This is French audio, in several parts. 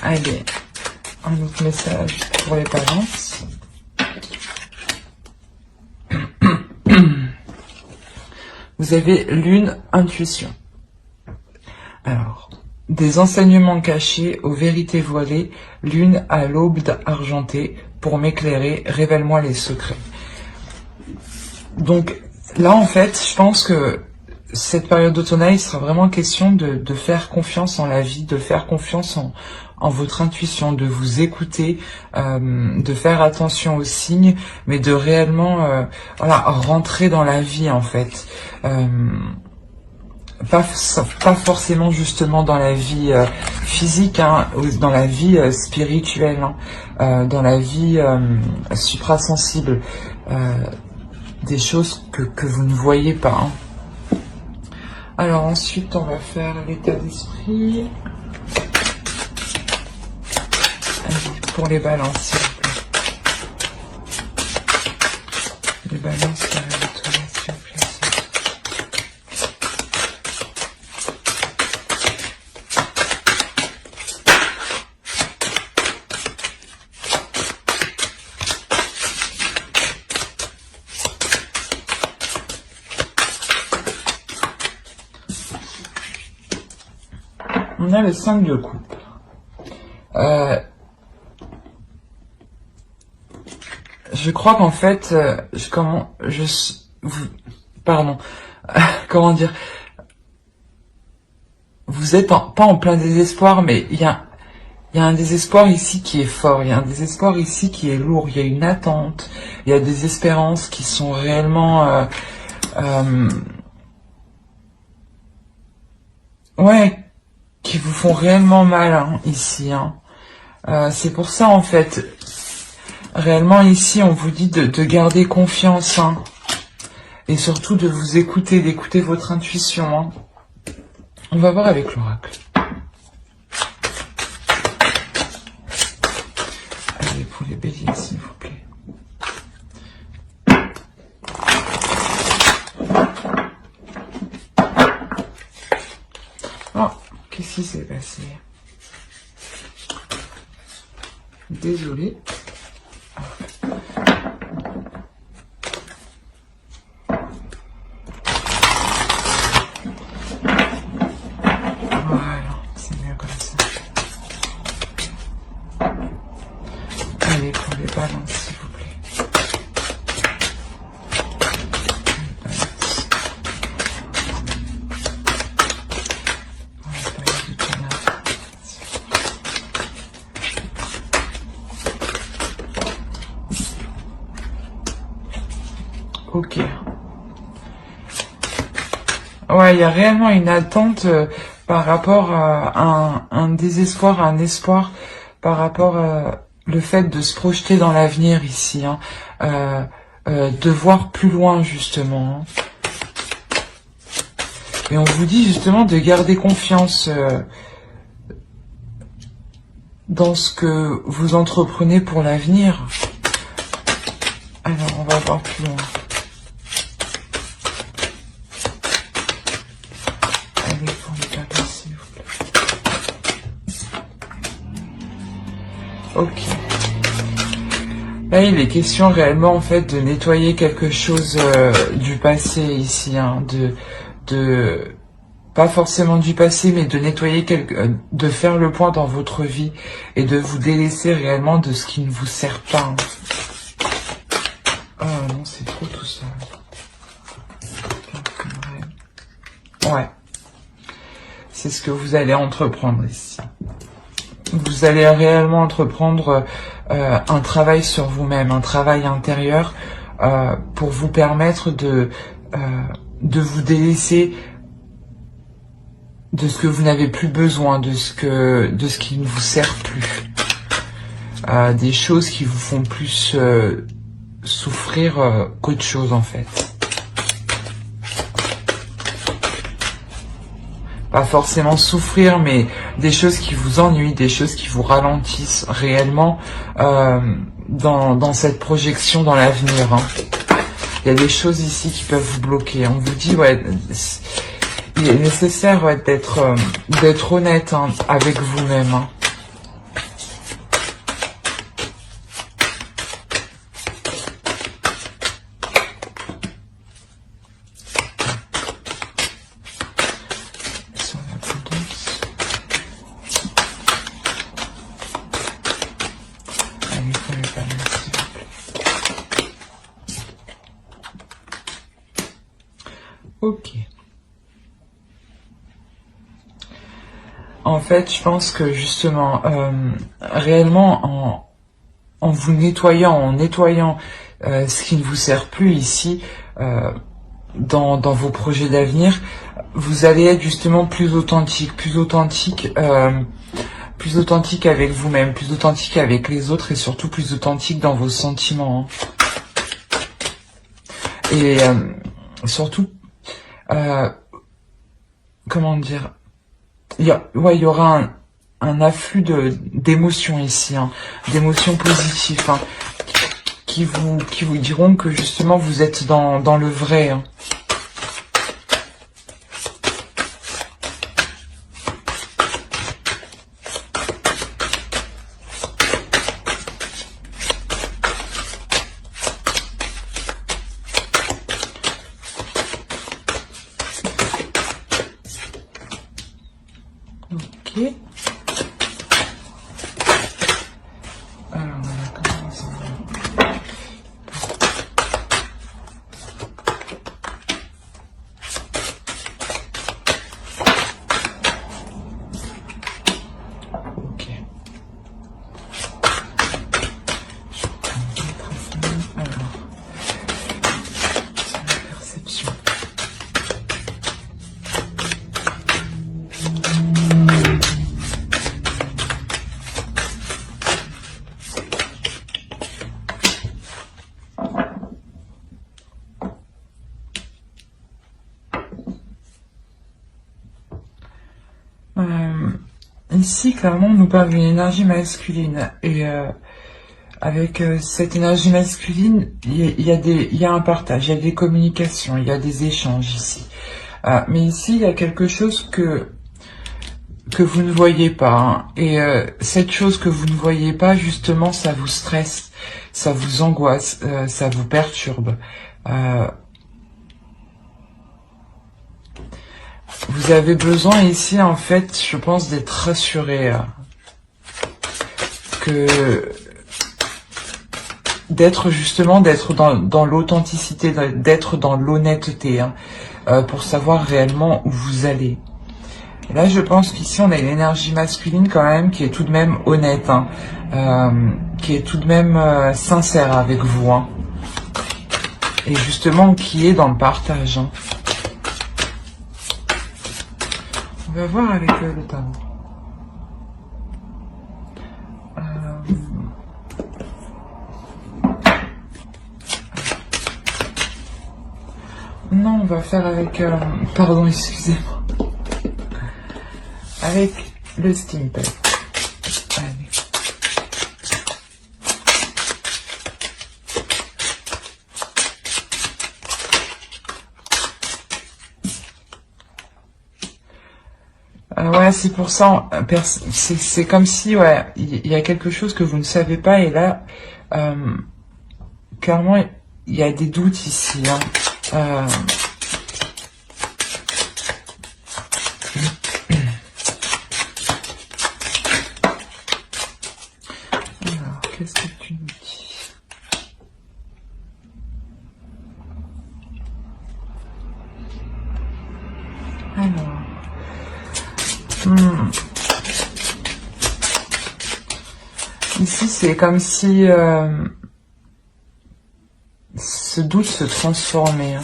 Allez, un autre message pour les balances. Vous avez lune, intuition. Alors, des enseignements cachés aux vérités voilées, lune à l'aube argentée, pour m'éclairer, révèle-moi les secrets. Donc là, en fait, je pense que cette période d'automne, il sera vraiment question de faire confiance en la vie, de faire confiance en votre intuition, de vous écouter, de faire attention aux signes, mais de réellement voilà, rentrer dans la vie, en fait. Pas forcément justement dans la vie physique, hein, dans la vie spirituelle, hein, dans la vie suprasensible, des choses que vous ne voyez pas. Hein. Alors ensuite, on va faire l'état d'esprit. Pour les balances, s'il vous plaît. Les balances, s'il vous plaît. On a le 5 de coupe. Je crois qu'en fait, comment dire, vous êtes pas en plein désespoir, mais il y a un désespoir ici qui est fort, il y a un désespoir ici qui est lourd, il y a une attente, il y a des espérances qui sont réellement, ouais, qui vous font réellement mal, hein, ici, hein. C'est pour ça, en fait, réellement ici, on vous dit de garder confiance, hein, et surtout de vous écouter, d'écouter votre intuition, hein. On va voir avec l'oracle. Allez, pour les béliers, s'il vous plaît. Oh, qu'est-ce qui s'est passé? Désolée. Ok. Ouais, il y a réellement une attente par rapport à un désespoir, à un espoir, par rapport à le fait de se projeter dans l'avenir ici, hein, de voir plus loin justement. Hein. Et on vous dit justement de garder confiance dans ce que vous entreprenez pour l'avenir. Alors, on va voir plus loin. Ok. Là, il est question réellement en fait de nettoyer quelque chose du passé ici, hein, pas forcément du passé, mais de nettoyer de faire le point dans votre vie et de vous délaisser réellement de ce qui ne vous sert pas. Hein. Oh non, c'est trop tout ça. Ouais. C'est ce que vous allez entreprendre ici. Vous allez réellement entreprendre un travail sur vous-même, un travail intérieur pour vous permettre de vous délaisser de ce que vous n'avez plus besoin, de ce qui ne vous sert plus, des choses qui vous font plus souffrir qu'autre chose en fait. Pas forcément souffrir, mais des choses qui vous ennuient, des choses qui vous ralentissent réellement dans cette projection dans l'avenir. Hein. Il y a des choses ici qui peuvent vous bloquer. On vous dit, ouais, il est nécessaire d'être honnête, hein, avec vous-même. Hein. Ok. En fait, je pense que justement, réellement, en vous nettoyant, en nettoyant ce qui ne vous sert plus ici, dans vos projets d'avenir, vous allez être justement plus authentique, plus authentique avec vous-même, plus authentique avec les autres et surtout plus authentique dans vos sentiments. Hein. Et surtout, comment dire, il y aura un afflux d'émotions ici, hein, d'émotions positives, hein, qui vous diront que justement vous êtes dans le vrai. Hein. Ok. Alors, on va commencer. Ok. Alors, c'est la perception. Ici, clairement, on nous parle d'une énergie masculine. Et avec cette énergie masculine, il y a un partage, il y a des communications, il y a des échanges ici. Mais ici, il y a quelque chose que vous ne voyez pas. Hein. Et cette chose que vous ne voyez pas, justement, ça vous stresse, ça vous angoisse, ça vous perturbe. Vous avez besoin ici, en fait, je pense, d'être rassuré. D'être justement, d'être dans l'authenticité, d'être dans l'honnêteté, hein, pour savoir réellement où vous allez. Et là, je pense qu'ici, on a une énergie masculine quand même qui est tout de même honnête, hein, qui est tout de même sincère avec vous, hein, et justement qui est dans le partage. Hein. On va voir avec le tarot. Non, on va faire avec... pardon, excusez-moi. Avec le Stimpy. Allez. Ouais, c'est pour ça, c'est comme si, ouais, il y a quelque chose que vous ne savez pas, et là, clairement, il y a des doutes ici, hein. Alors, qu'est-ce que tu nous dis? Alors, ici, c'est comme si ce doute se transformait. Hein.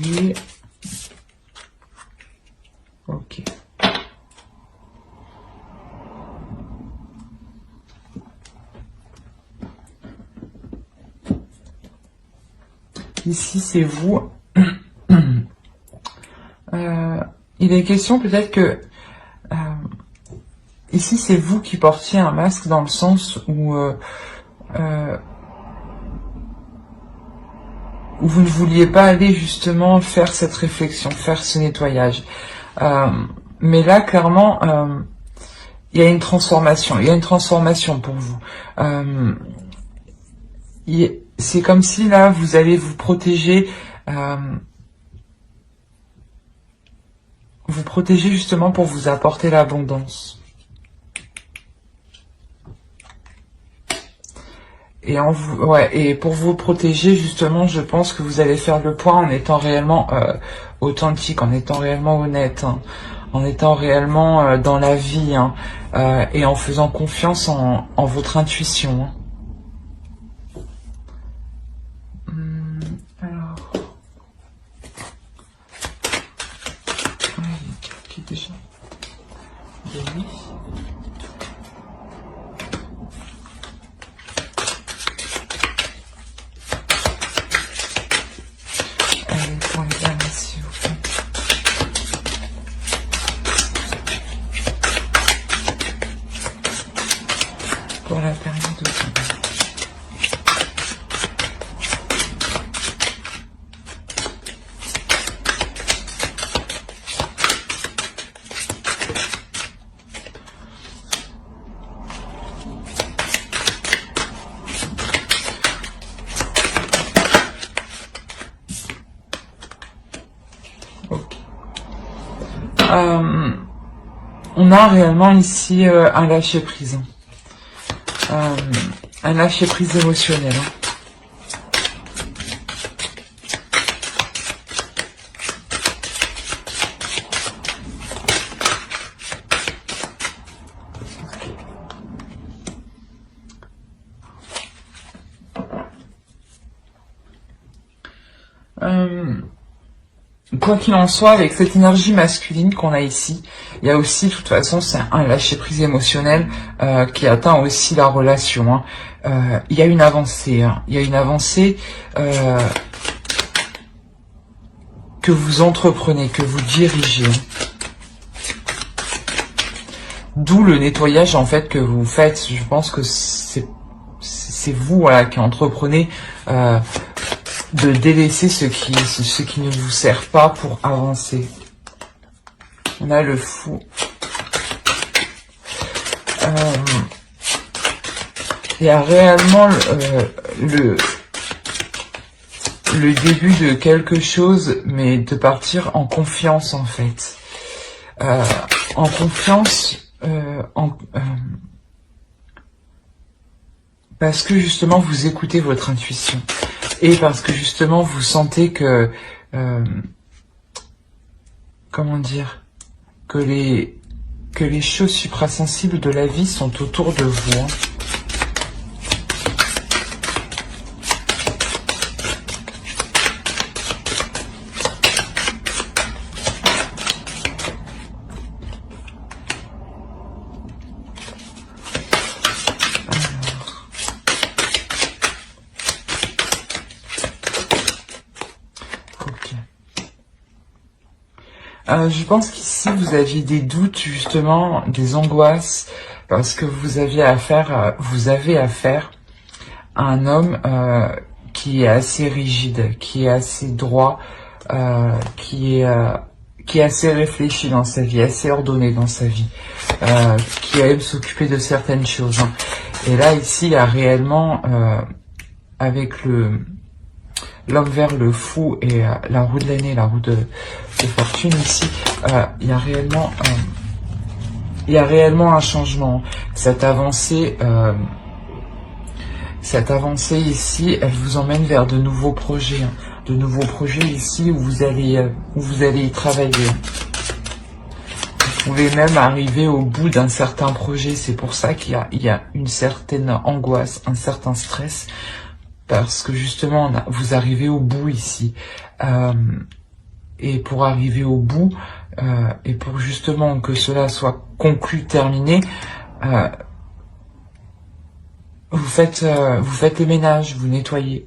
Et... ok. Ici, c'est vous. Il est question peut-être que ici, c'est vous qui portiez un masque dans le sens où vous ne vouliez pas aller justement faire cette réflexion, faire ce nettoyage. Mais là, clairement, il y a une transformation. Il y a une transformation pour vous. C'est comme si là, vous allez vous protéger vous protéger justement pour vous apporter l'abondance. Et pour vous protéger justement, je pense que vous allez faire le point en étant réellement authentique, en étant réellement honnête, hein, en étant réellement dans la vie, hein, et en faisant confiance en votre intuition. Hein. Alors, qui déjà oui. Allez, pour les dames, s'il vous plaît. Pour la période aussi. On a réellement ici un lâcher-prise. Un lâcher-prise émotionnel. Quoi qu'il en soit, avec cette énergie masculine qu'on a ici, il y a aussi, de toute façon, c'est un lâcher-prise émotionnel qui atteint aussi la relation. Hein. Il y a une avancée. Hein. Il y a une avancée que vous entreprenez, que vous dirigez. D'où le nettoyage, en fait, que vous faites. Je pense que c'est vous, voilà, qui entreprenez de délaisser ce qui ne vous sert pas pour avancer. On a le fou. Il y a réellement le début de quelque chose, mais de partir en confiance, en fait. En confiance, parce que justement vous écoutez votre intuition. Et parce que justement vous sentez que, comment dire, que les choses suprasensibles de la vie sont autour de vous. Hein. Je pense qu'ici vous aviez des doutes, justement, des angoisses, parce que vous avez affaire à un homme qui est assez rigide, qui est assez droit, qui est assez réfléchi dans sa vie, assez ordonné dans sa vie, qui aime s'occuper de certaines choses. Hein. Et là, ici, il y a réellement, avec l'homme vert, le fou et la roue de l'année, la roue de fortune ici, il y a réellement un changement. Cette avancée ici, elle vous emmène vers de nouveaux projets, hein. De nouveaux projets ici où vous allez y travailler. Vous pouvez même arriver au bout d'un certain projet. C'est pour ça qu'il y a une certaine angoisse, un certain stress, parce que justement vous arrivez au bout ici. Et pour arriver au bout, et pour justement que cela soit conclu, terminé, vous faites le ménage, vous nettoyez.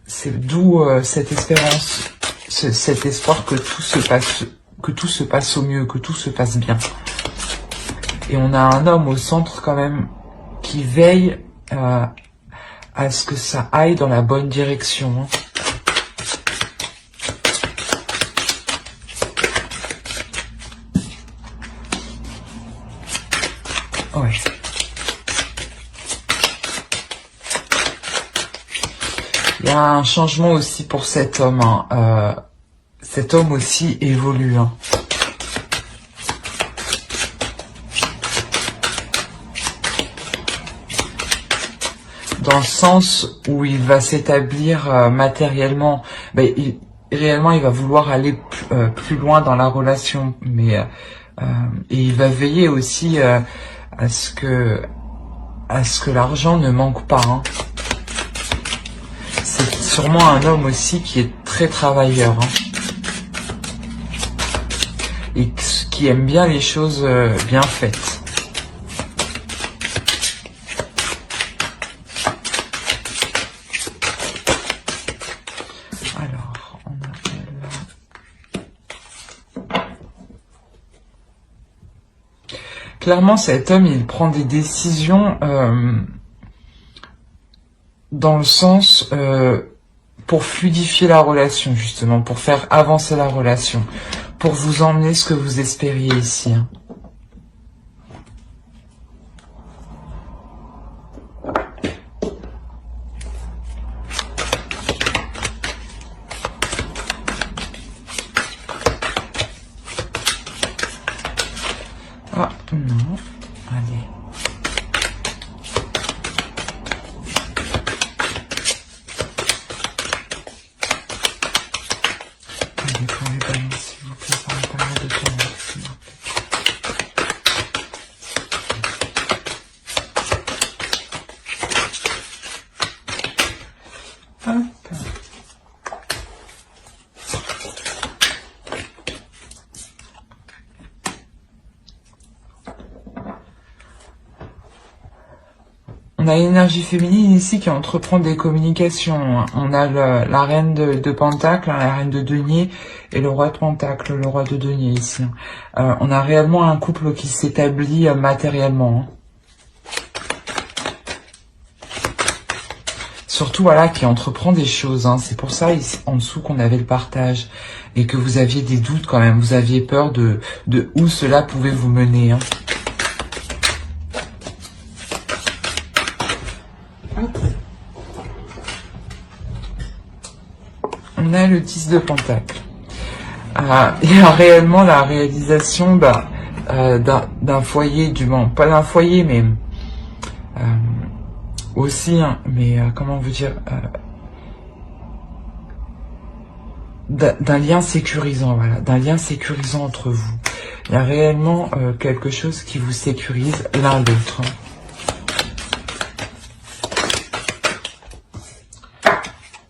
C'est d'où cette espérance, cet espoir que tout se passe au mieux, que tout se passe bien. Et on a un homme au centre quand même qui veille à ce que ça aille dans la bonne direction. Hein. Ouais. Il y a un changement aussi pour cet homme. Hein. Cet homme aussi évolue. Hein. dans le sens où il va s'établir matériellement. Ben, réellement, il va vouloir aller plus loin dans la relation, mais et il va veiller aussi à ce que l'argent ne manque pas. Hein. C'est sûrement un homme aussi qui est très travailleur, hein, et qui aime bien les choses bien faites. Alors, on a là. Clairement, cet homme, il prend des décisions dans le sens pour fluidifier la relation, justement, pour faire avancer la relation, pour vous emmener ce que vous espériez ici. Hein. Ah, non. Allez. Allez, pour les balances, s'il vous plaît, ça va pas mal de temps. Hop. On a l'énergie féminine ici qui entreprend des communications. On a la reine de Pentacle, la reine de denier et le roi de Pentacle, le roi de denier ici. On a réellement un couple qui s'établit matériellement. Surtout, voilà, qui entreprend des choses. Hein. C'est pour ça, ici, en dessous, qu'on avait le partage. Et que vous aviez des doutes quand même. Vous aviez peur de où cela pouvait vous mener. Hein. On a le 10 de Pentacle. Il y a réellement la réalisation d'un foyer, du moins, pas d'un foyer, mais aussi, hein, mais comment vous dire, d'un lien sécurisant, voilà, d'un lien sécurisant entre vous. Il y a réellement quelque chose qui vous sécurise l'un l'autre.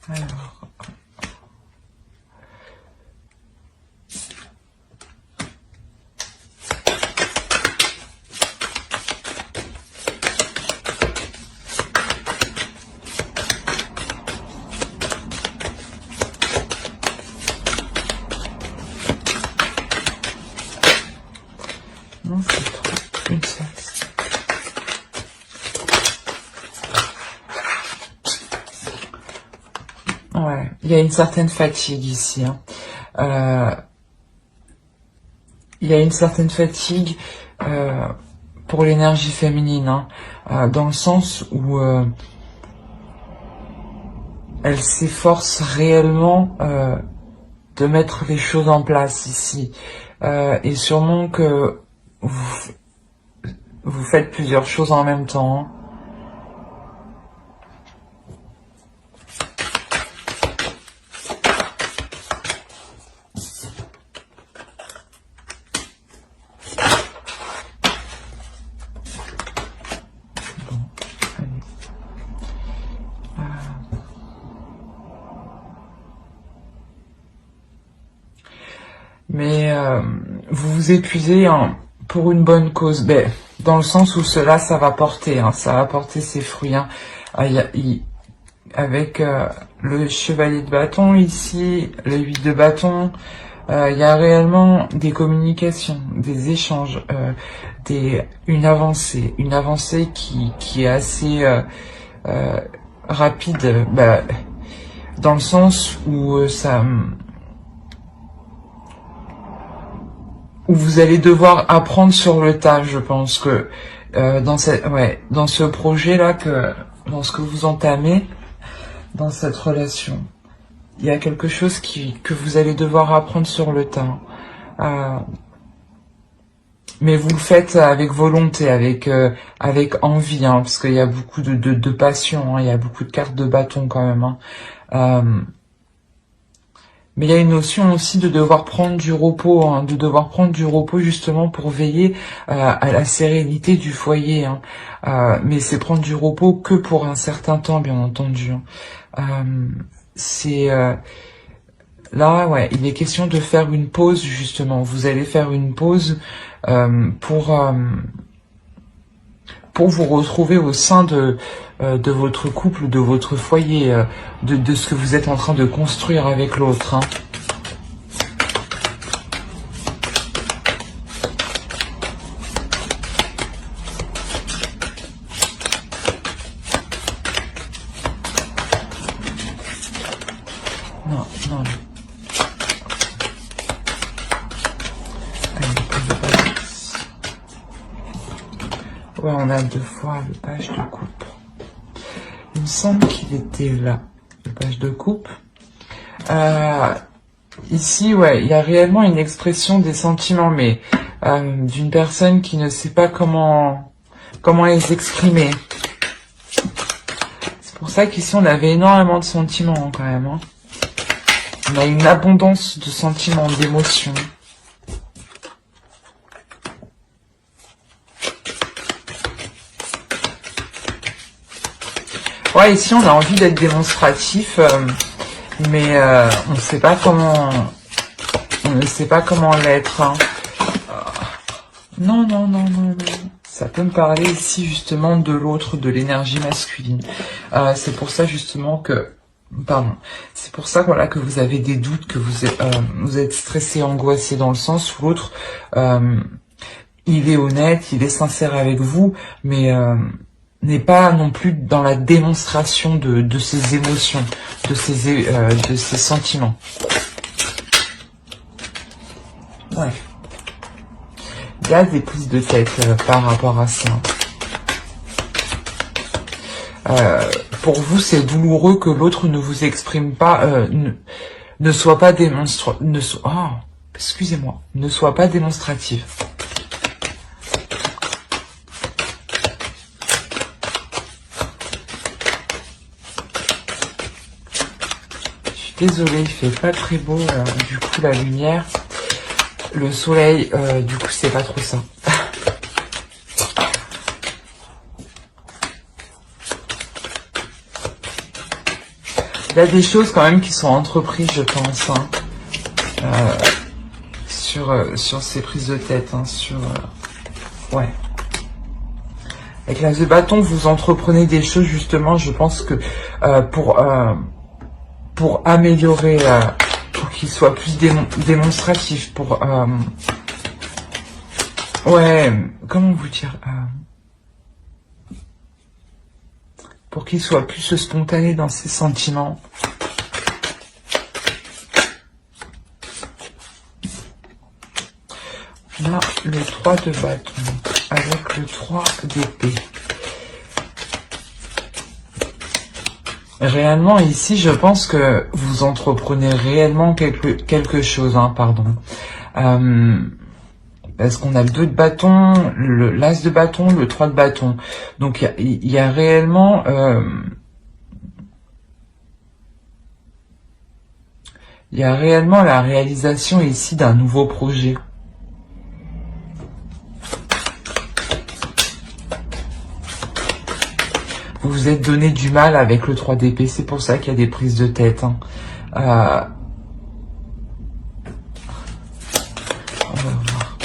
Alors. Non, c'est trop. Une seule. Ouais, il y a une certaine fatigue ici. Hein. Il y a une certaine fatigue pour l'énergie féminine, hein, dans le sens où elle s'efforce réellement de mettre les choses en place ici. Et sûrement que vous faites plusieurs choses en même temps. Hein. Mais vous vous épuisez hein, pour une bonne cause, ben, dans le sens où cela, ça va porter, hein, ça va porter ses fruits. Hein. Avec le chevalier de bâton ici, le 8 de bâton, il y a réellement des communications, des échanges, une avancée qui est assez rapide, dans le sens où où vous allez devoir apprendre sur le tas. Je pense que dans ce projet-là, dans ce que vous entamez, dans cette relation, il y a quelque chose que vous allez devoir apprendre sur le tas. mais vous le faites avec volonté, avec envie, hein, parce qu'il y a beaucoup de passion, hein, il y a beaucoup de cartes de bâton quand même. Hein. Mais il y a une notion aussi de devoir prendre du repos, hein, de devoir prendre du repos justement pour veiller à la sérénité du foyer. Hein. Mais c'est prendre du repos que pour un certain temps, bien entendu. Hein. C'est là, ouais, il est question de faire une pause justement. Vous allez faire une pause pour vous retrouver au sein de votre couple, de votre foyer, de ce que vous êtes en train de construire avec l'autre. Hein. Non, non. Ouais, on a 2 fois le page de coupe. Il me semble qu'il était là, le page de coupe. Ici, ouais, il y a réellement une expression des sentiments, mais d'une personne qui ne sait pas comment les exprimer. C'est pour ça qu'ici, on avait énormément de sentiments, hein, quand même. Hein. On a une abondance de sentiments, d'émotions. Ouais, ici on a envie d'être démonstratif, mais on ne sait pas comment, l'être. Hein. Non, non, non, non, non. Ça peut me parler ici justement de l'autre, de l'énergie masculine. C'est pour ça justement que, pardon, c'est pour ça voilà que vous avez des doutes, que vous êtes stressé, angoissé dans le sens où l'autre, il est honnête, il est sincère avec vous, mais n'est pas non plus dans la démonstration de ses émotions, de ses sentiments. Ouais. Il y a des prises de tête par rapport à ça. Pour vous, c'est douloureux que l'autre ne vous exprime pas, ne soit pas ne soit pas démonstratif. Désolée, il fait pas très beau, du coup la lumière, le soleil, du coup c'est pas trop ça. Il y a des choses quand même qui sont entreprises, je pense, hein, sur ces prises de tête, hein, ouais. Avec l'as de bâton, vous entreprenez des choses justement, je pense que pour améliorer, pour qu'il soit plus démonstratif, ouais, comment vous dire, pour qu'il soit plus spontané dans ses sentiments. Là, le 3 de bâton, avec le 3 d'épée. Réellement, ici, je pense que vous entreprenez réellement quelque chose, hein, pardon. Parce qu'on a le 2 de bâton, l'as de bâton, le 3 de bâton. Donc, il y a réellement... il y a réellement la réalisation ici d'un nouveau projet. Vous vous êtes donné du mal avec le 3 d'épée, c'est pour ça qu'il y a des prises de tête. Hein. On va voir.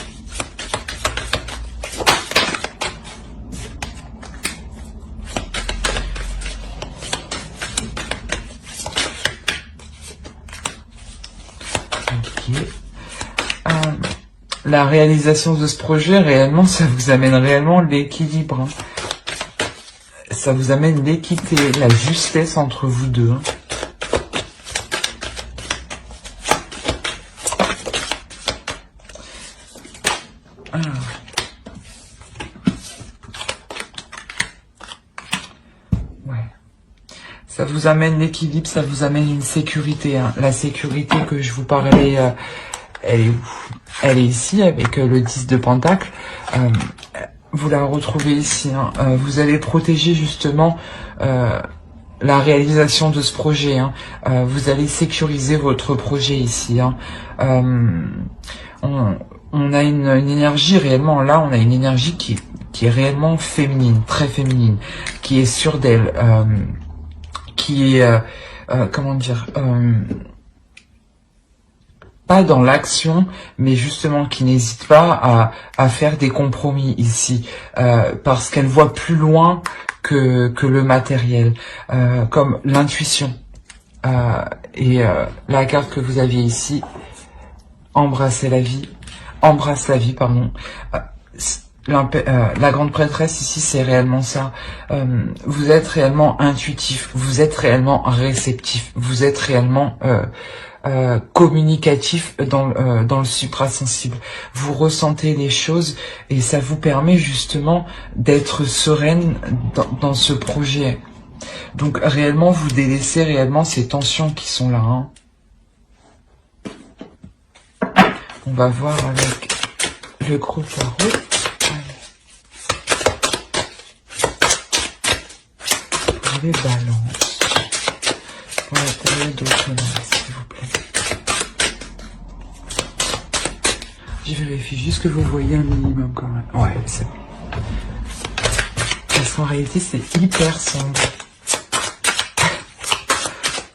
Ok. La réalisation de ce projet, réellement, ça vous amène réellement l'équilibre. Hein. Ça vous amène l'équité, la justesse entre vous deux. Hein. Alors. Ouais. Ça vous amène l'équilibre, ça vous amène une sécurité. Hein. La sécurité que je vous parlais Elle est où? Elle est ici avec le 10 de Pentacle. Vous la retrouvez ici. Hein. Vous allez protéger justement la réalisation de ce projet. Hein. Vous allez sécuriser votre projet ici. Hein. On a une énergie réellement, là, on a une énergie qui est réellement féminine, très féminine, qui est sûre d'elle, qui est, comment dire, pas dans l'action, mais justement qui n'hésite pas à faire des compromis ici, parce qu'elle voit plus loin que le matériel, comme l'intuition. La carte que vous aviez ici, embrasse la vie, pardon. La grande prêtresse ici, c'est réellement ça. Vous êtes réellement intuitif, vous êtes réellement réceptif, vous êtes réellement communicatif dans le suprasensible. Vous ressentez les choses et ça vous permet justement d'être sereine dans ce projet. Donc réellement, vous délaissez réellement ces tensions qui sont là. Hein. On va voir avec le gros tarot. Pour les balances. Pour la période d'automne, s'il vous plaît. Je vérifie juste que vous voyez un minimum quand même. Ouais, c'est bon. Parce qu'en réalité, c'est hyper sombre.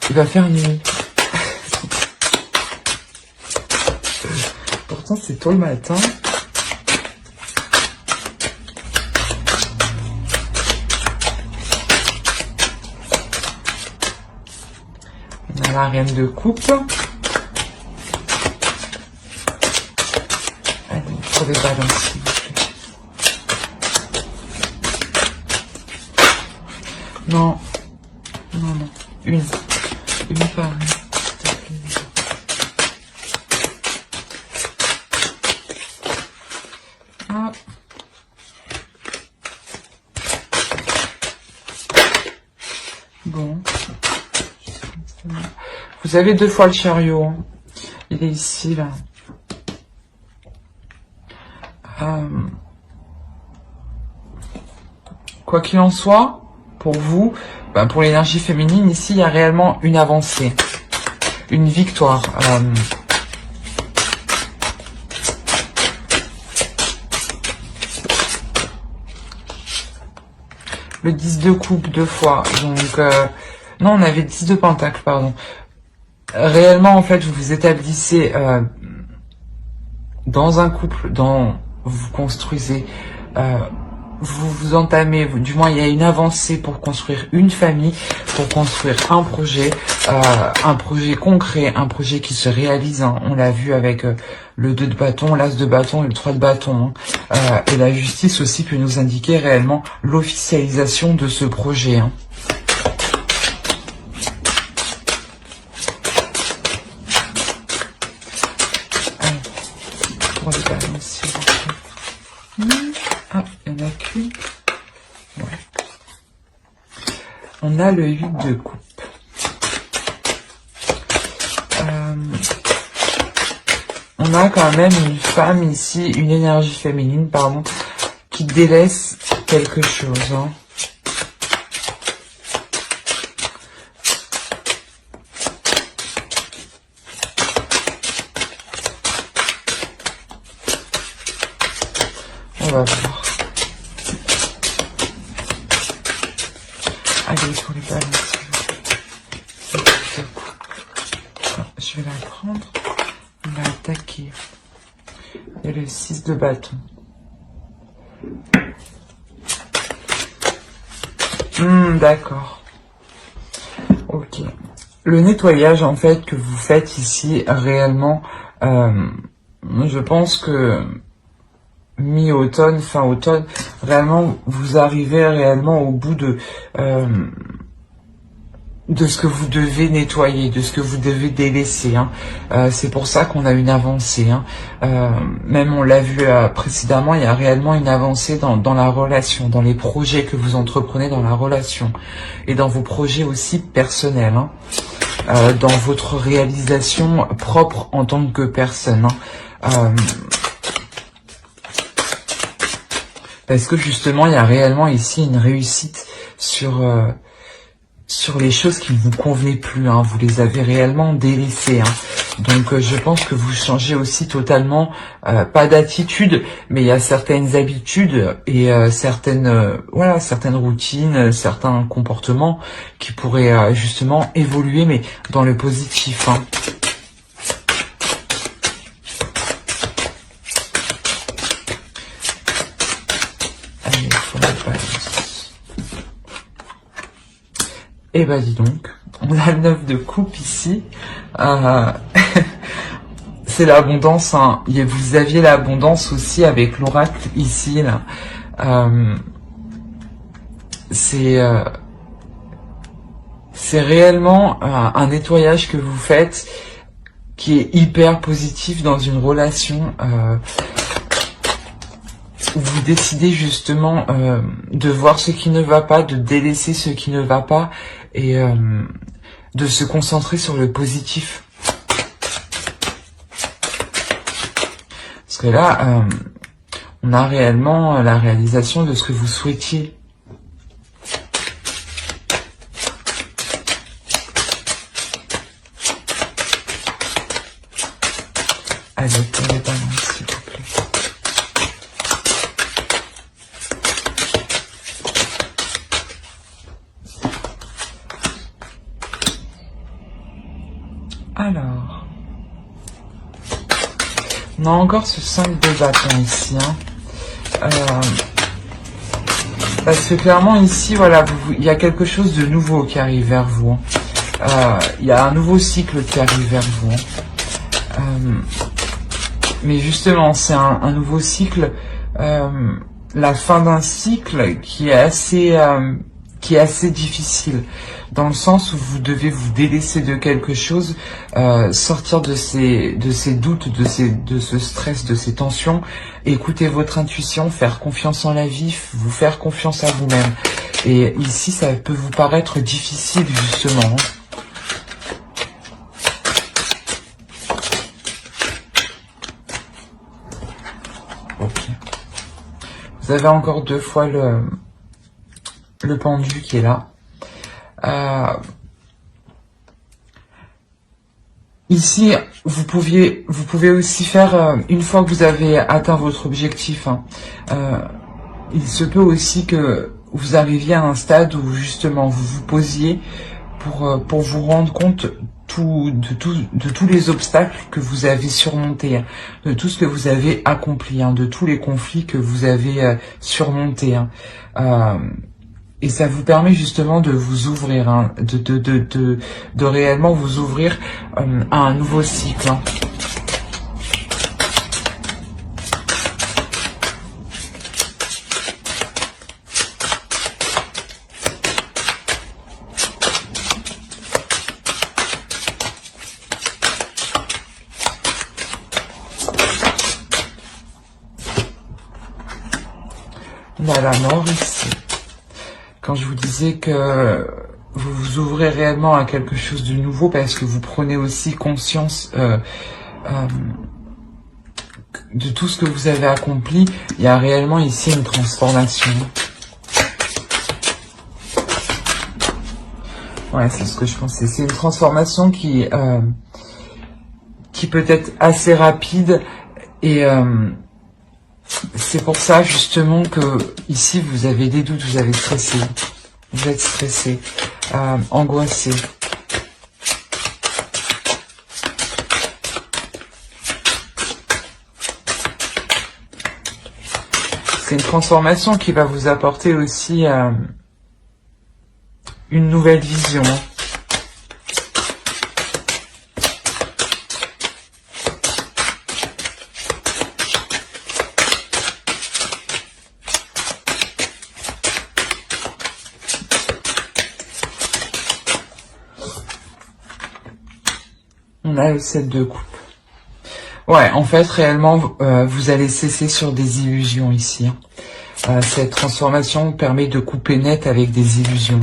Il va faire nuit. Pourtant, c'est tôt le matin. On a la reine de coupe. Allez, pour les balances, s'il vous plaît. Non. Non, non. Une par une. Ah. Bon. Vous avez 2 fois le chariot. Hein. Il est ici, là. Quoi qu'il en soit, pour vous, pour l'énergie féminine, ici, il y a réellement une avancée. Une victoire. Le 10 de coupe 2 fois. Donc, non, on avait 10 de pentacle, pardon. Réellement, en fait, vous vous établissez dans un couple, vous construisez, vous vous entamez, du moins il y a une avancée pour construire une famille, pour construire un projet concret, un projet qui se réalise. Hein. On l'a vu avec le 2 de bâton, l'as de bâton et le 3 de bâton. Hein. Et la justice aussi peut nous indiquer réellement l'officialisation de ce projet. Hein. Ah, il n'y en a qu'une. Ouais. On a le 8 de coupe. On a quand même une femme ici, une énergie féminine, pardon, qui délaisse quelque chose. Hein. On va voir. Allez, pour les balances. Je vais la prendre. On va attaquer. Il y a le 6 de bâton. D'accord. Ok. Le nettoyage, en fait, que vous faites ici, réellement, je pense que mi-automne, fin automne, réellement, vous arrivez réellement au bout de ce que vous devez nettoyer, de ce que vous devez délaisser. Hein. C'est pour ça qu'on a une avancée. Hein. Même on l'a vu précédemment, il y a réellement une avancée dans la relation, dans les projets que vous entreprenez dans la relation et dans vos projets aussi personnels. Hein. dans votre réalisation propre en tant que personne. Parce que justement, il y a réellement ici une réussite sur les choses qui ne vous convenaient plus. Vous les avez réellement délaissées. Donc je pense que vous changez aussi totalement, pas d'attitude, mais il y a certaines habitudes et certaines routines, certains comportements qui pourraient justement évoluer, mais dans le positif. Allez, faut la balance. Et bah dis donc, on a le 9 de coupe ici. C'est l'abondance. Vous aviez l'abondance aussi avec l'oracle ici. Là. C'est réellement un nettoyage que vous faites qui est hyper positif dans une relation. Où vous décidez justement de voir ce qui ne va pas, de délaisser ce qui ne va pas et de se concentrer sur le positif. Parce que là, on a réellement la réalisation de ce que vous souhaitiez. Allez, pour les balances, s'il vous plaît. Alors, on a encore ce 5 de bâton ici. Parce que clairement ici, voilà, il y a quelque chose de nouveau qui arrive vers vous. Il y a un nouveau cycle qui arrive vers vous. Mais justement, c'est un nouveau cycle, la fin d'un cycle qui est assez difficile, dans le sens où vous devez vous délaisser de quelque chose, sortir de ces doutes, de ce stress, de ces tensions, écouter votre intuition, faire confiance en la vie, vous faire confiance à vous-même. Et ici, ça peut vous paraître difficile, justement. Ok. Vous avez encore 2 fois le pendu qui est là. Ici, vous pouvez aussi faire, une fois que vous avez atteint votre objectif, il se peut aussi que vous arriviez à un stade où justement vous vous posiez pour vous rendre compte de tous les obstacles que vous avez surmontés, de tout ce que vous avez accompli, de tous les conflits que vous avez surmontés. Et ça vous permet justement de vous ouvrir, de réellement vous ouvrir à un nouveau cycle. On a la mort ici. Quand je vous disais que vous vous ouvrez réellement à quelque chose de nouveau parce que vous prenez aussi conscience de tout ce que vous avez accompli, il y a réellement ici une transformation. Ouais, c'est ce que je pensais. C'est une transformation qui peut être assez rapide et c'est pour ça justement que ici vous avez des doutes, vous avez stressé, vous êtes stressé, angoissé. C'est une transformation qui va vous apporter aussi une nouvelle vision. On a le 7 de coupe. Ouais, en fait, réellement, vous allez cesser sur des illusions ici. Cette transformation permet de couper net avec des illusions.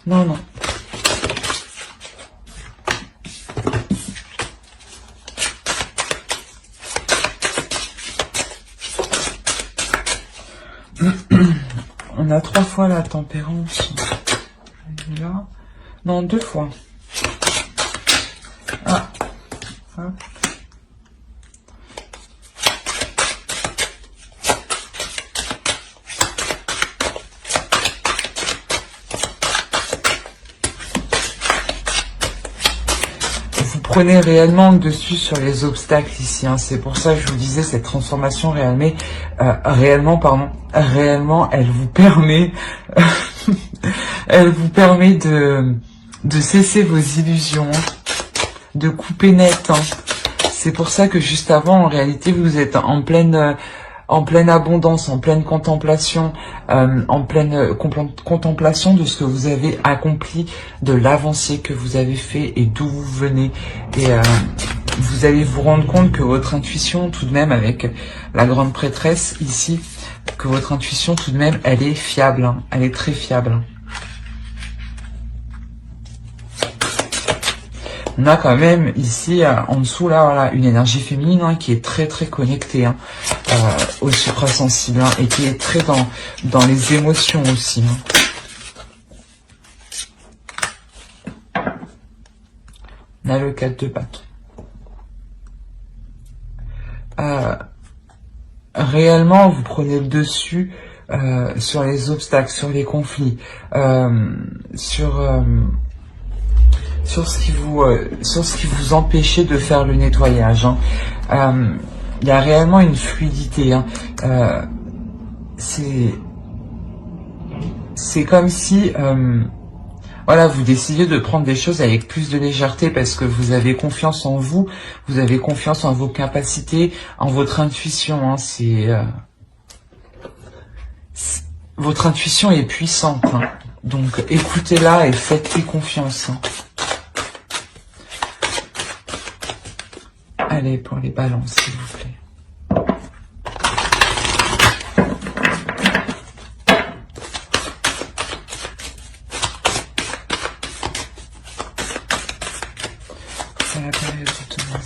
Non, non. On a 3 fois la tempérance. Là. Non, 2 fois. Ah. Hop. Prenez réellement le dessus sur les obstacles ici, hein. C'est pour ça que je vous disais, cette transformation réellement, elle vous permet, elle vous permet de cesser vos illusions, de couper net, hein. C'est pour ça que juste avant, en réalité, vous êtes en pleine abondance, en pleine contemplation, contemplation de ce que vous avez accompli, de l'avancée que vous avez fait et d'où vous venez. Et vous allez vous rendre compte que votre intuition, tout de même, avec la grande prêtresse ici, que votre intuition, tout de même, elle est fiable, hein, elle est très fiable. Hein. On a quand même ici, en dessous, là, voilà, une énergie féminine, hein, qui est très très connectée, hein, au suprasensible, hein, et qui est très dans les émotions aussi. Hein. On a le 4 de bâton. Réellement, vous prenez le dessus sur les obstacles, sur les conflits, sur ce qui vous empêchait de faire le nettoyage. Hein. Il y a réellement une fluidité. Hein. C'est comme si voilà, vous décidiez de prendre des choses avec plus de légèreté parce que vous avez confiance en vous, vous avez confiance en vos capacités, en votre intuition. Hein. Votre intuition est puissante. Hein. Donc écoutez-la et faites-lui confiance. Hein. Allez, pour les balances, s'il vous plaît. C'est la période de Thomas.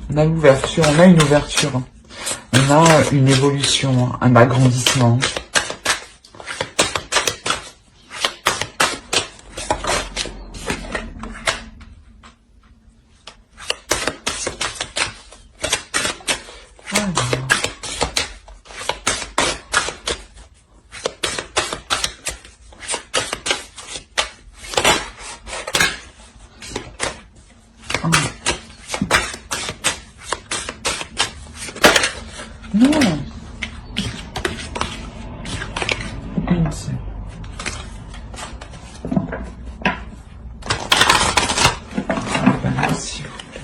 On a l'ouverture, on a une ouverture, on a une évolution, un agrandissement. Non. Une seule. S'il vous plaît.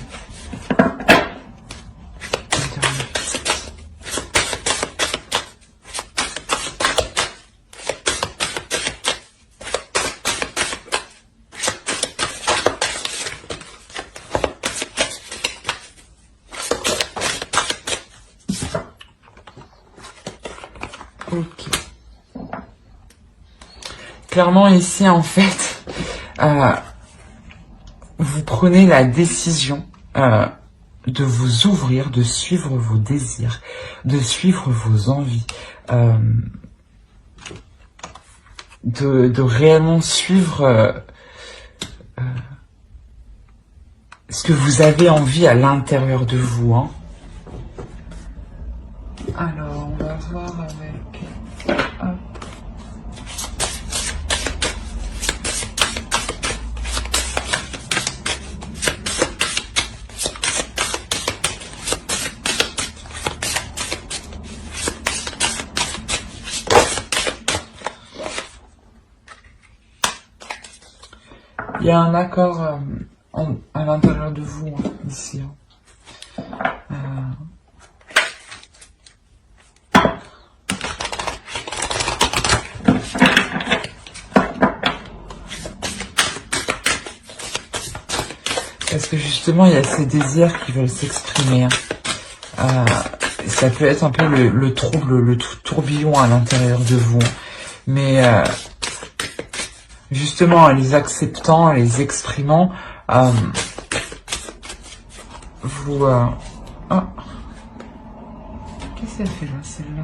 Ok. Clairement ici en fait, vous prenez la décision de vous ouvrir, de suivre vos désirs, de suivre vos envies, de réellement suivre ce que vous avez envie à l'intérieur de vous. Hein. Alors, on va voir avec... Hop. Il y a un accord à l'intérieur de vous, hein, ici. Parce que justement, il y a ces désirs qui veulent s'exprimer. Ça peut être un peu le trouble, le tourbillon à l'intérieur de vous. Mais justement, en les acceptant, en les exprimant, vous... Oh. Qu'est-ce qu'elle fait là, celle-là?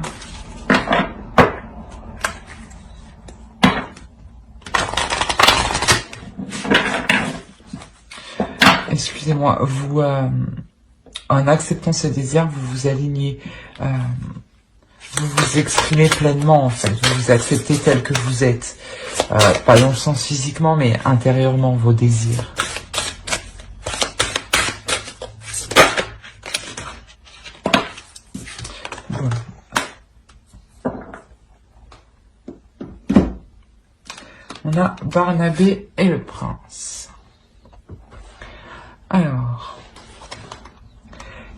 Excusez-moi, vous, en acceptant ce désir, vous vous alignez, vous vous exprimez pleinement en fait, vous vous acceptez tel que vous êtes, pas dans le sens physiquement, mais intérieurement, vos désirs. Voilà. On a Barnabé et le prince. Alors,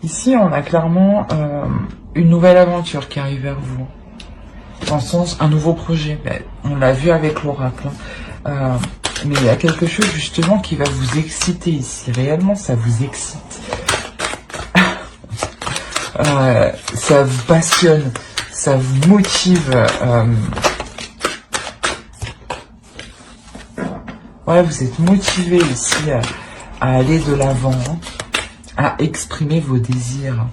ici on a clairement une nouvelle aventure qui arrive vers vous. Dans le sens, un nouveau projet. Ben, on l'a vu avec l'oracle. Mais il y a quelque chose justement qui va vous exciter ici. Réellement, ça vous excite. Ça vous passionne. Ça vous motive. Ouais, vous êtes motivé ici à aller de l'avant, hein, à exprimer vos désirs.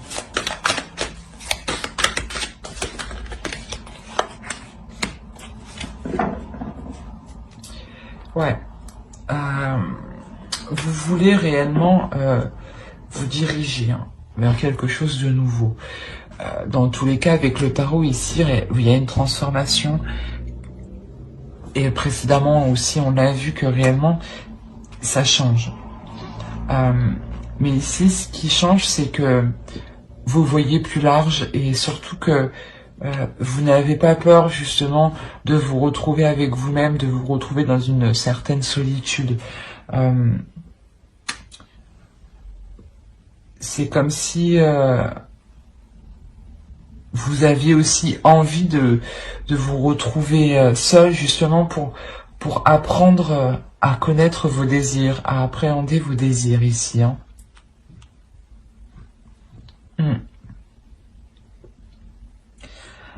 Ouais. Vous voulez réellement vous diriger vers quelque chose de nouveau. Dans tous les cas, avec le tarot ici, il y a une transformation. Et précédemment aussi, on a vu que réellement, ça change. Mais ici, ce qui change, c'est que vous voyez plus large et surtout que vous n'avez pas peur justement de vous retrouver avec vous-même, de vous retrouver dans une certaine solitude. C'est comme si vous aviez aussi envie de vous retrouver seul justement pour apprendre à connaître vos désirs, à appréhender vos désirs ici. Hein.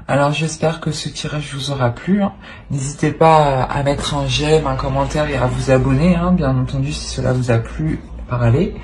Alors j'espère que ce tirage vous aura plu. Hein. N'hésitez pas à mettre un j'aime, un commentaire et à vous abonner, hein, bien entendu si cela vous a plu, parlez.